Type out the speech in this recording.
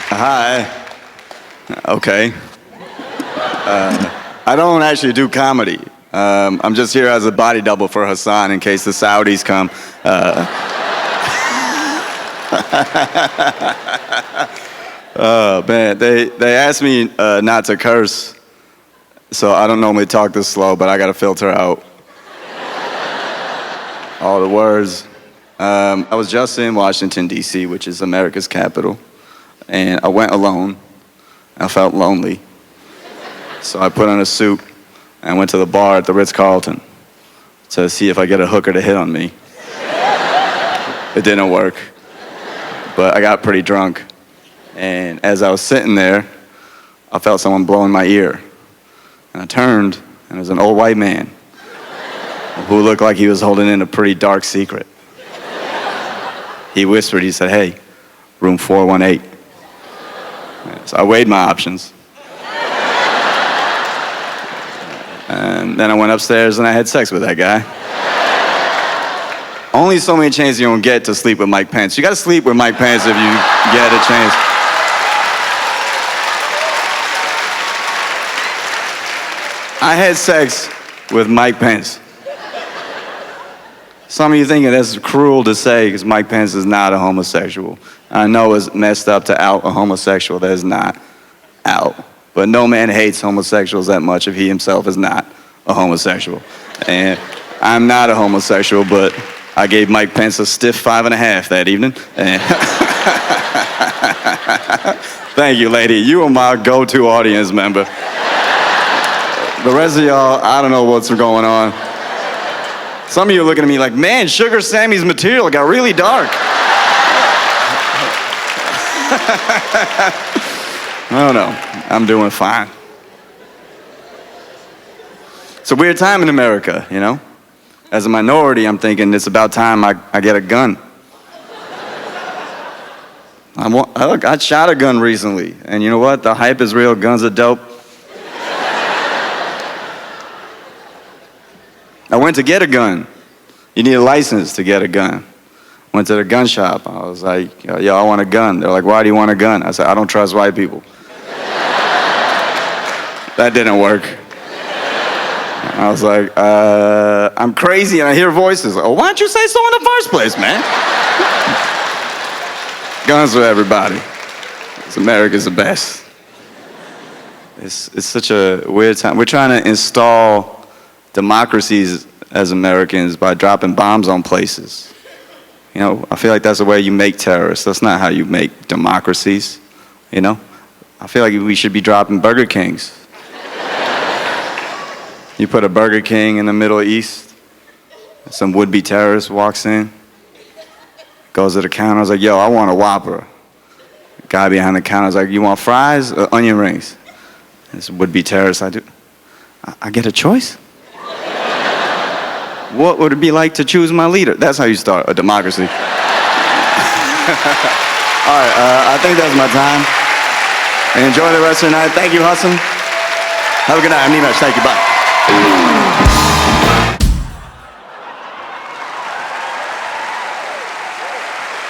Hi. Okay. I don't actually do comedy. I'm just here as a body double for Hassan in case the Saudis come. Oh, man, they asked me not to curse, so I don't normally talk this slow, but I gotta filter out all the words. I was just in Washington, D.C., which is America's capital, and I went alone. I felt lonely, so I put on a suit and went to the bar at the Ritz-Carlton to see if I get a hooker to hit on me. It didn't work, but I got pretty drunk, and as I was sitting there, I felt someone blowing my ear, and I turned, and it was an old white man who looked like he was holding in a pretty dark secret. He whispered, he said, "Hey, room 418. So I weighed my options. And then I went upstairs and I had sex with that guy. Only so many chances you don't get to sleep with Mike Pence. You gotta sleep with Mike Pence if you get a chance. I had sex with Mike Pence. Some of you thinking that's cruel to say because Mike Pence is not a homosexual. I know it's messed up to out a homosexual that is not out. But no man hates homosexuals that much if he himself is not a homosexual. And I'm not a homosexual, but I gave Mike Pence a stiff 5.5 that evening. And thank you, lady. You are my go-to audience member. The rest of y'all, I don't know what's going on. Some of you are looking at me like, man, Sugar Sammy's material got really dark. I don't know. I'm doing fine. It's a weird time in America, you know? As a minority, I'm thinking it's about time I get a gun. I shot a gun recently, and you know what? The hype is real. Guns are dope. I went to get a gun. You need a license to get a gun. Went to the gun shop. I was like, yo, I want a gun. They're like, why do you want a gun? I said, I don't trust white people. That didn't work. I was like, I'm crazy and I hear voices. Oh, why don't you say so in the first place, man? Guns for everybody. America's the best. It's such a weird time. We're trying to install democracies as Americans by dropping bombs on places. You know, I feel like that's the way you make terrorists. That's not how you make democracies, you know? I feel like we should be dropping Burger Kings. You put a Burger King in the Middle East, some would-be terrorist walks in, goes to the counter, I was like, yo, I want a Whopper. The guy behind the counter was like, you want fries or onion rings? This would-be terrorist, I get a choice? What would it be like to choose my leader? That's how you start a democracy. All right, I think that's my time. Enjoy the rest of the night. Thank you, Hassan. Have a good night. I'm Nimesh. Thank you. Bye.